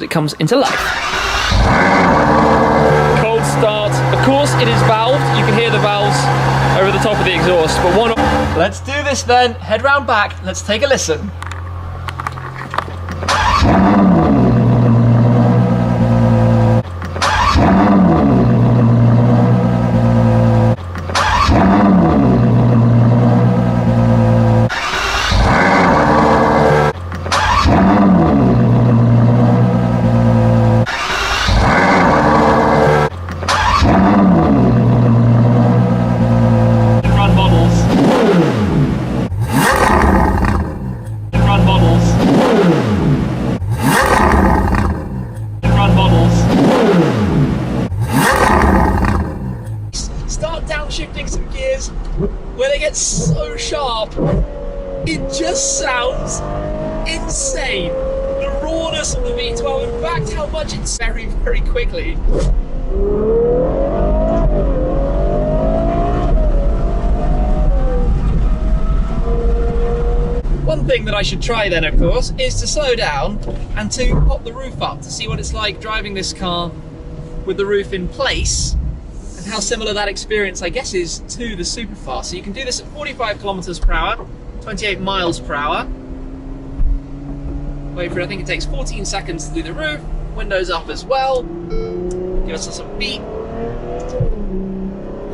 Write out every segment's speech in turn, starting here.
It comes into life. Cold start. Of course, it is valved. You can hear the valves over the top of the exhaust, but one. Let's do this then. Head round back. Let's take a listen. Shifting some gears where they get so sharp, it just sounds insane. The rawness of the V12, in fact how much it's very, very quickly. One thing that I should try then, of course, is to slow down and to pop the roof up to see what it's like driving this car with the roof in place, and how similar that experience, I guess, is to the Superfast. So you can do this at 45 kilometers per hour, 28 miles per hour. Wait for it, I think it takes 14 seconds to do the roof, windows up as well. Give us some beat.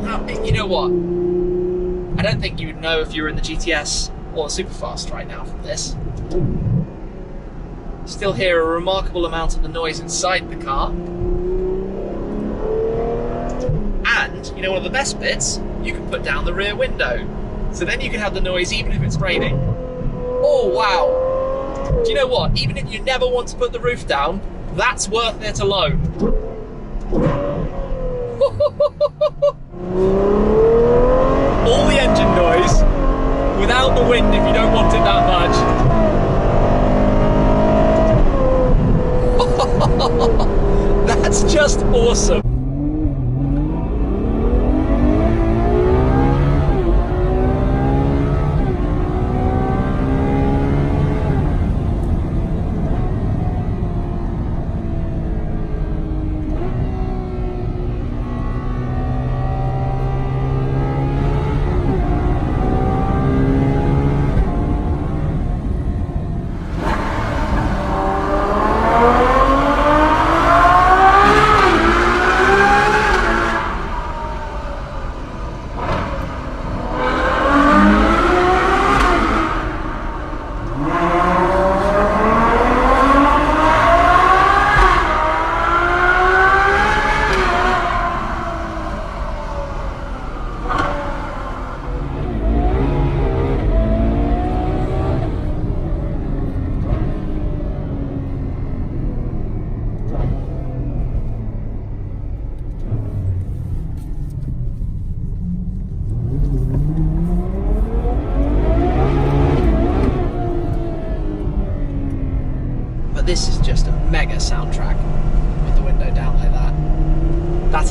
Now, you know what? I don't think you would know if you were in the GTS or the Superfast right now from this. Still hear a remarkable amount of the noise inside the car. And, you know, one of the best bits, you can put down the rear window. So then you can have the noise even if it's raining. Oh, wow. Do you know what? Even if you never want to put the roof down, that's worth it alone. All the engine noise, without the wind if you don't want it that much. That's just awesome.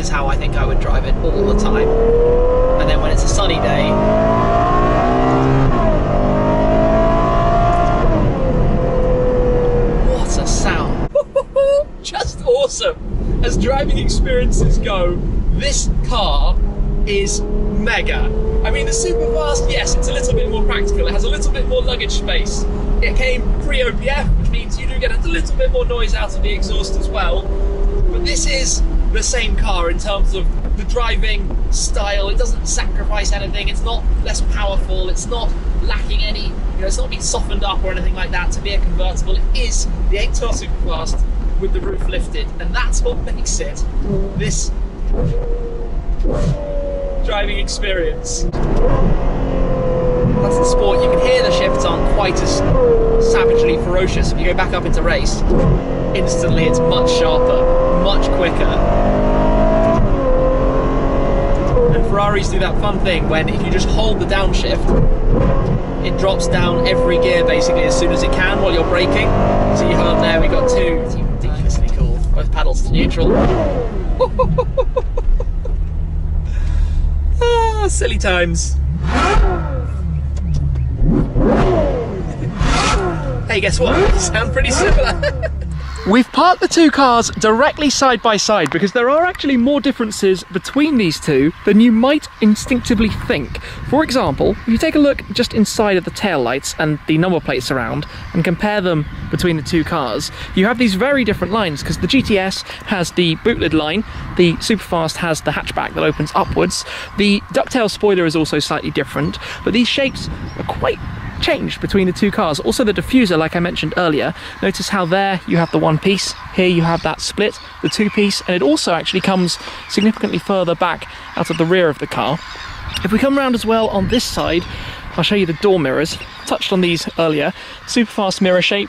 is how I think I would drive it all the time. And then when it's a sunny day, what a sound. Just awesome. As driving experiences go, this car is mega. I mean, the Superfast, yes, it's a little bit more practical. It has a little bit more luggage space. It came pre-OPF, which means you do get a little bit more noise out of the exhaust as well. But this is the same car in terms of the driving style. It doesn't sacrifice anything. It's not less powerful. It's not lacking any, it's not been softened up or anything like that to be a convertible. It is the 8-door Superfast with the roof lifted, and that's what makes it this driving experience. That's the Sport. You can hear the shifts aren't quite as savagely ferocious. If you go back up into race, instantly it's much sharper, much quicker. And Ferraris do that fun thing when if you just hold the downshift, it drops down every gear basically as soon as it can while you're braking. So you have there, we've got two. It's ridiculously cool. Both paddles to neutral. Ah, silly times. Hey, guess what? Sound pretty similar. We've parked the two cars directly side by side because there are actually more differences between these two than you might instinctively think. For example, if you take a look just inside of the taillights and the number plates around and compare them between the two cars, you have these very different lines because the GTS has the boot lid line, the Superfast has the hatchback that opens upwards, the ducktail spoiler is also slightly different, but these shapes are quite changed between the two cars. Also the diffuser, like I mentioned earlier, notice how there you have the one piece, here you have that split, the two piece, and it also actually comes significantly further back out of the rear of the car. If we come around as well on this side, I'll show you the door mirrors. Touched on these earlier. Superfast mirror shape,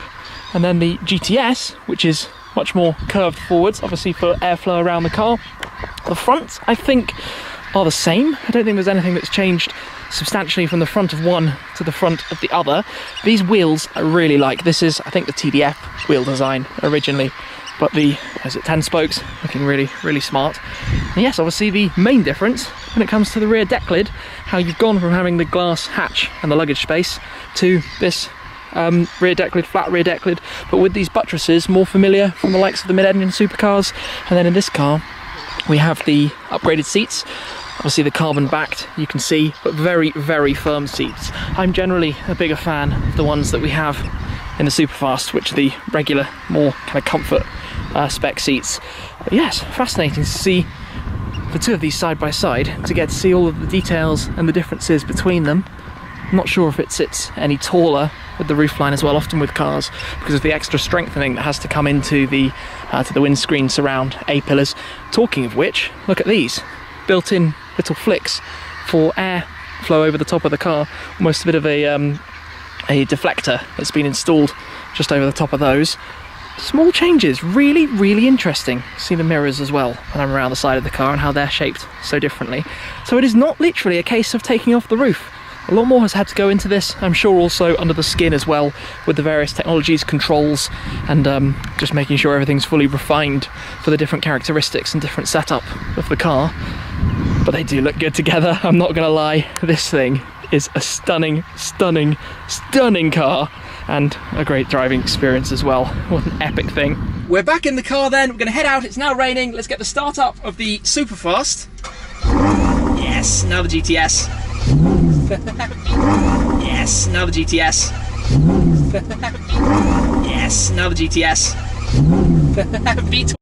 and then the GTS, which is much more curved forwards, obviously for airflow around the car. The fronts, I think, are the same. I don't think there's anything that's changed substantially from the front of one to the front of the other. These wheels I really like. This is, I think, the TDF wheel design originally, but the 10 spokes looking really, really smart. And yes, obviously the main difference when it comes to the rear deck lid, how you've gone from having the glass hatch and the luggage space to this rear deck lid, flat rear deck lid, but with these buttresses, more familiar from the likes of the mid-engine supercars. And then in this car we have the upgraded seats. Obviously the carbon backed, you can see, but very, very firm seats. I'm generally a bigger fan of the ones that we have in the Superfast, which are the regular, more kind of comfort spec seats. But yes, fascinating to see the two of these side by side, to get to see all of the details and the differences between them. I'm not sure if it sits any taller with the roofline as well, often with cars, because of the extra strengthening that has to come into the to the windscreen surround A-pillars. Talking of which, look at these built-in little flicks for air flow over the top of the car, almost a bit of a deflector that's been installed just over the top of those. Small changes, really, really interesting. See the mirrors as well when I'm around the side of the car and how they're shaped so differently. So it is not literally a case of taking off the roof. A lot more has had to go into this, I'm sure, also under the skin as well, with the various technologies, controls, and just making sure everything's fully refined for the different characteristics and different setup of the car. But they do look good together, I'm not gonna lie. This thing is a stunning, stunning, stunning car, and a great driving experience as well. What an epic thing. We're back in the car then, we're gonna head out, it's now raining. Let's get the start up of the Superfast. Yes, now the GTS. Yes, now the GTS. Yes, now the GTS. V12